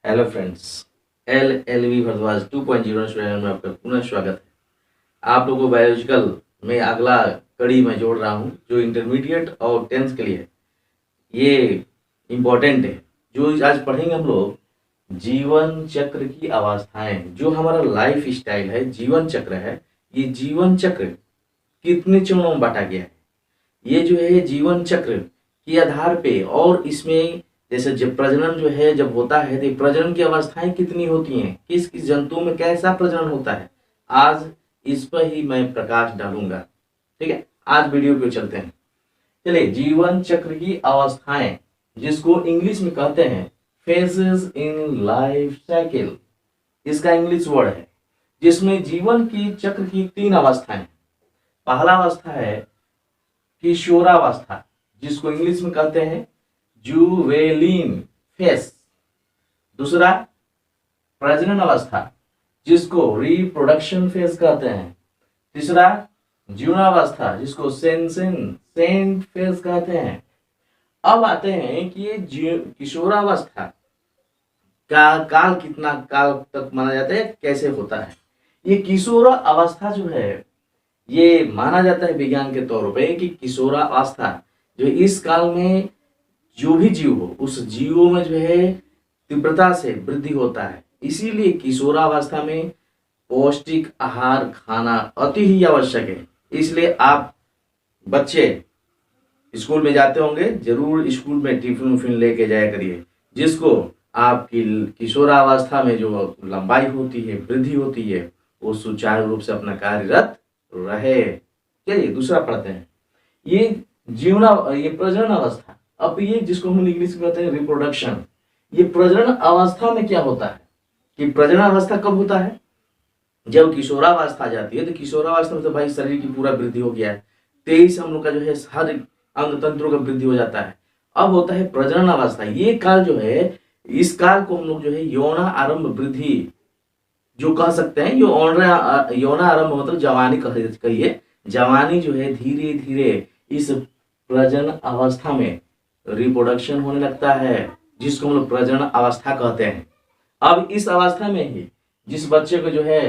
Hello friends, LLV Bharadwaj 2.0 channel में आपका पुनः स्वागत है। आप लोगों को बायोलॉजिकल में अगला कड़ी में जोड़ रहा हूँ जो इंटरमीडिएट और 10th के लिए है। ये इम्पोर्टेंट है जो आज पढ़ेंगे हम लोग। जीवन चक्र की अवस्थाएं, जो हमारा लाइफ स्टाइल है, जीवन चक्र है। ये जीवन चक्र कितने चरणों में बांटा गया है, ये जो है जीवन चक्र के आधार पे, और इसमें जैसे जब प्रजनन जो है जब होता है तो प्रजनन की अवस्थाएं कितनी होती हैं, किस किस जंतु में कैसा प्रजनन होता है, आज इस पर ही मैं प्रकाश डालूंगा। ठीक है, आज वीडियो पे चलते हैं। चलिए, जीवन चक्र की अवस्थाएं, जिसको इंग्लिश में कहते हैं फेजेस इन लाइफ साइकिल, इसका इंग्लिश वर्ड है, जिसमें जीवन की चक्र की 3 अवस्थाएं। पहला अवस्था है किशोरावस्था, जिसको इंग्लिश में कहते हैं जुवेलिन फेस। दूसरा प्रजनन अवस्था, जिसको रिप्रोडक्शन फेज कहते हैं। तीसरा जीवनावस्था, जिसको सेंट फेज कहते हैं। अब आते हैं कि ये किशोरावस्था का काल कितना काल तक माना जाता है, कैसे होता है। ये किशोर अवस्था जो है, ये माना जाता है विज्ञान के तौर पे कि किशोरावस्था जो इस काल में जो भी जीव हो, उस जीवों में जो है तीव्रता से वृद्धि होता है। इसीलिए किशोरावस्था में पौष्टिक आहार खाना अति ही आवश्यक है। इसलिए आप बच्चे स्कूल में जाते होंगे, जरूर स्कूल में टिफिन उफिन लेके जाया करिए, जिसको आपकी किशोरावस्था में जो लंबाई होती है, वृद्धि होती है, वो सुचारू रूप से अपना कार्यरत रहे। चलिए दूसरा पढ़ते हैं। ये ये प्रजनन अवस्था। अब ये जिसको हम इंग्लिश में कहते हैं रिप्रोडक्शन, ये प्रजनन अवस्था में क्या होता है कि प्रजनन अवस्था कब होता है, जब किशोरावस्था आ जाती है। तो किशोरावस्था में तो भाई शरीर की पूरा वृद्धि हो गया है, 23 हम लोग का जो है हर अंग तंत्रों का वृद्धि हो जाता है। अब होता है प्रजनन अवस्था। ये काल जो है, इस काल को हम लोग जो है यौना आरंभ वृद्धि जो कह सकते हैं। यौना आरंभ मतलब जवानी कहिए। जवानी जो है धीरे धीरे इस प्रजनन अवस्था में रिप्रोडक्शन होने लगता है, जिसको हम लोग प्रजनन अवस्था कहते हैं। अब इस अवस्था में ही जिस बच्चे को जो है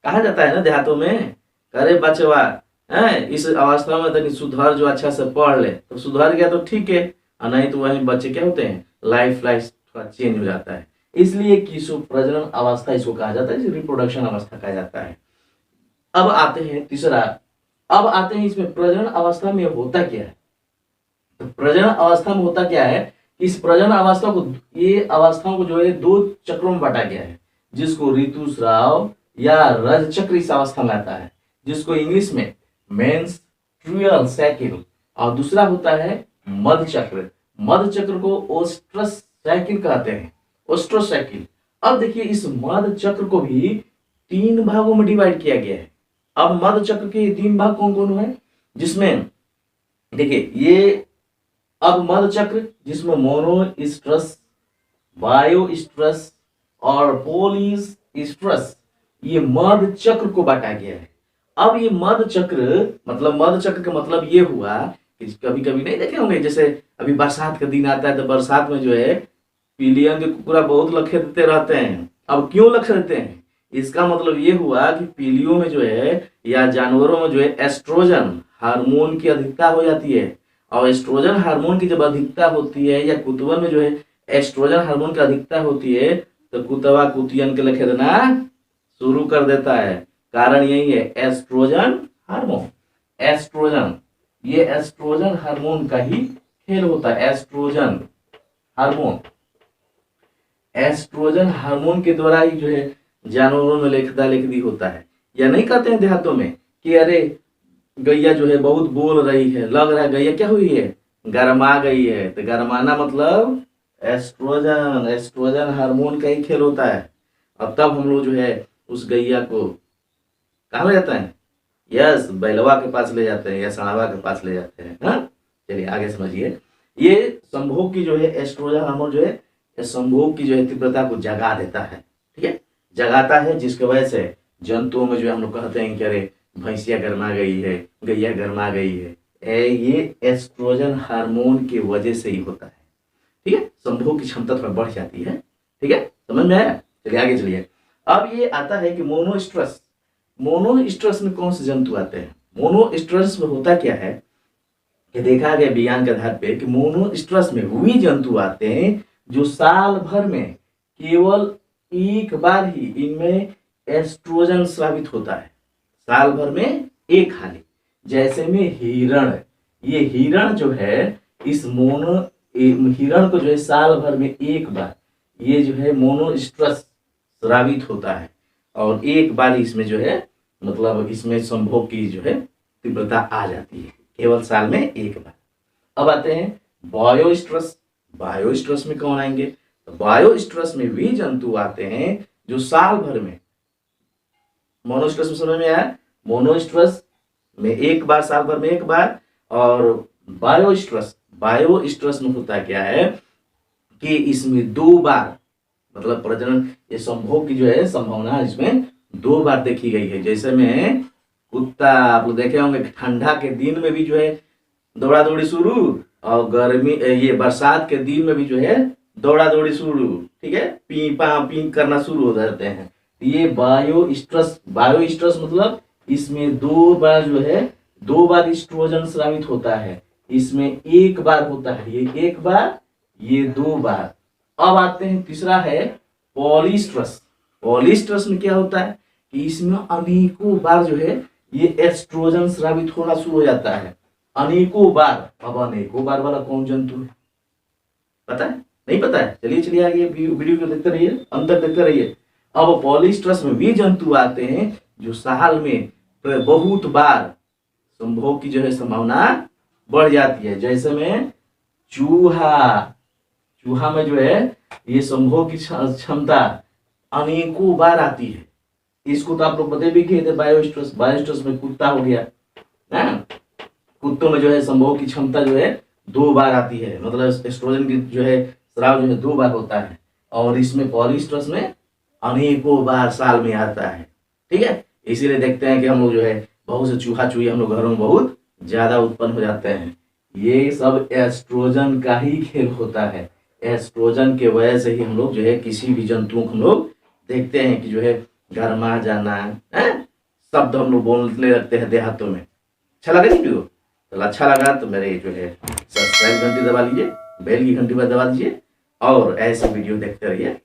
कहा जाता है ना देहातों में, अरे बचवा है इस अवस्था में तो सुधर, जो अच्छा से पढ़ ले तो सुधर गया तो ठीक है, और नहीं तो वही बच्चे क्या होते हैं, लाइफ थोड़ा चेंज हो जाता है। इसलिए किशोर प्रजनन अवस्था इसको कहा जाता है, रिप्रोडक्शन अवस्था कहा जाता है। अब आते हैं तीसरा। अब आते हैं इसमें प्रजनन अवस्था में होता क्या है। तो प्रजनन अवस्था में होता क्या है कि इस प्रजनन अवस्था को, ये अवस्थाओं को जो है 2 चक्रों में बांटा गया है, जिसको ऋतुस्राव या रज चक्र इस अवस्था में आता है, जिसको इंग्लिश में मेंस्ट्रुअल साइकिल, और दूसरा होता है मध चक्र। मध चक्र को ओस्ट्रस साइकिल कहते हैं, ओस्ट्रस साइकिल। अब देखिए, इस मध चक्र को भी 3 भागों में डिवाइड किया गया है। अब मध चक्र के 3 भाग कौन कौन है, जिसमें देखिए ये अब मध चक्र, जिसमें मोनोस्ट्रस, बायोस्ट्रस और पॉलीस्ट्रस, ये मध चक्र को बांटा गया है। अब ये मध चक्र मतलब, मध चक्र का मतलब ये हुआ कि कभी कभी नहीं देखे होंगे, जैसे अभी बरसात का दिन आता है तो बरसात में जो है पीलियन के कुकुरा बहुत लखे देते रहते हैं। अब क्यों लखे देते हैं, इसका मतलब ये हुआ कि पीलियों में जो है या जानवरों में जो है एस्ट्रोजन हार्मोन की अधिकता हो जाती है। और एस्ट्रोजन हार्मोन की जब अधिकता होती है, या कुतवन में जो है एस्ट्रोजन हार्मोन की अधिकता होती है, तो कुतवा कुतियन के लखे देना शुरू कर देता है। कारण यही है, एस्ट्रोजन हार्मोन। एस्ट्रोजन, ये एस्ट्रोजन हार्मोन का ही खेल होता है। एस्ट्रोजन हार्मोन, एस्ट्रोजन हार्मोन के द्वारा ही जो है जानवरों में लेखदा लेखदी होता है। या नहीं कहते हैं देहातों में कि अरे गैया जो है बहुत बोल रही है, लग रहा है गैया क्या हुई है, गरमा गई है। तो गरमाना मतलब एस्ट्रोजन, एस्ट्रोजन हार्मोन का ही खेल होता है। अब तब हम लोग जो है उस गैया को कहाँ ले जाते हैं, यस बैलवा के पास ले जाते हैं या सड़ावा के पास ले जाते हैं। हाँ, चलिए आगे समझिए। ये संभोग की जो है एस्ट्रोजन हार्मोन जो है संभोग की जो है तीव्रता को जगा देता है। ठीक है, जगाता है, जिसकी वजह से जंतुओं में जो है हम लोग कहते हैं कि अरे भैंसिया गरमा गई है, गैया गरमा गई है। ये एस्ट्रोजन हार्मोन की वजह से ही होता है। ठीक है, संभोग की क्षमता थोड़ा बढ़ जाती है। ठीक है, समझ में आया? चलिए आगे चलिए। अब ये आता है कि मोनोस्ट्रस। मोनोस्ट्रस में कौन से जंतु आते हैं? मोनोस्ट्रस में होता क्या है कि देखा गया विज्ञान के आधार पे कि मोनोस्ट्रस में वही जंतु आते हैं जो साल भर में केवल एक बार ही इनमें एस्ट्रोजन स्रावित होता है, साल भर में एक हानि। जैसे में हिरण, ये हिरण जो है इस हिरण को जो है साल भर में एक बार ये जो है मोनोस्ट्रस स्रावित होता है और एक बार इसमें जो है मतलब इसमें संभोग की जो है तीव्रता आ जाती है, केवल साल में एक बार। अब आते हैं बायोस्ट्रस। बायोस्ट्रस में कौन आएंगे? तो बायोस्ट्रस में वे जंतु आते हैं जो साल भर में, मोनोस्ट्रस में समझ में आया? मोनोस्ट्रस में एक बार, साल भर में एक बार। और बायोस्ट्रस, बायोस्ट्रस में होता क्या है कि इसमें 2 बार मतलब प्रजनन ये संभोग की जो है संभावना इसमें 2 बार देखी गई है। जैसे में कुत्ता आप लोग देखे होंगे ठंडा के दिन में भी जो है दौड़ा दौड़ी शुरू और गर्मी ये बरसात के दिन में भी जो है दौड़ा दौड़ी शुरू, ठीक है, पी पा पी करना शुरू हो जाते हैं। ये बायोस्ट्रस, बायोस्ट्रस मतलब इसमें 2 बार जो है 2 बार एस्ट्रोजन स्रावित होता है, इसमें एक बार होता है, ये एक बार ये 2 बार। अब आते हैं तीसरा है पॉलीस्ट्रस। पॉलीस्ट्रस में क्या होता है कि इसमें अनेकों बार जो है ये एस्ट्रोजन स्रावित होना शुरू हो जाता है, अनेकों बार। अब अनेकों बार वाला कौन जंतु है पता है? नहीं पता है? चलिए चलिए आगे वीडियो को देखते रहिए, अंत तक देखते रहिए। अब पॉलीस्ट्रस में वे जंतु आते हैं जो साल में बहुत बार संभोग की जो है संभावना बढ़ जाती है। जैसे में चूहा, चूहा में जो है ये संभोग की क्षमता अनेकों बार आती है। इसको तो आप लोग बता भी किए थे बायोस्ट्रस। बायोस्ट्रस में कुत्ता हो गया ना, कुत्तों में जो है संभोग की क्षमता जो है 2 बार आती है, मतलब एस्ट्रोजन की जो है स्राव जो है 2 बार होता है। और इसमें पॉलीस्ट्रस में अनेकों बार साल में आता है, ठीक है। इसीलिए देखते हैं कि हम लोग जो है बहुत से चूहा चूही हम लोग घरों में बहुत ज्यादा उत्पन्न हो जाते हैं। ये सब एस्ट्रोजन का ही खेल होता है। एस्ट्रोजन के वजह से ही हम लोग जो है किसी भी जंतुओं को हम लोग देखते हैं कि जो है गर्मा जाना है, शब्द हम लोग बोलने लगते हैं देहातों में। अच्छा लगा वीडियो? तो अच्छा लगा तो मेरे जो है सब्सक्राइब घंटी दबा लीजिए, बेल की घंटी पर दबा दीजिए और ऐसे वीडियो देखते रहिए।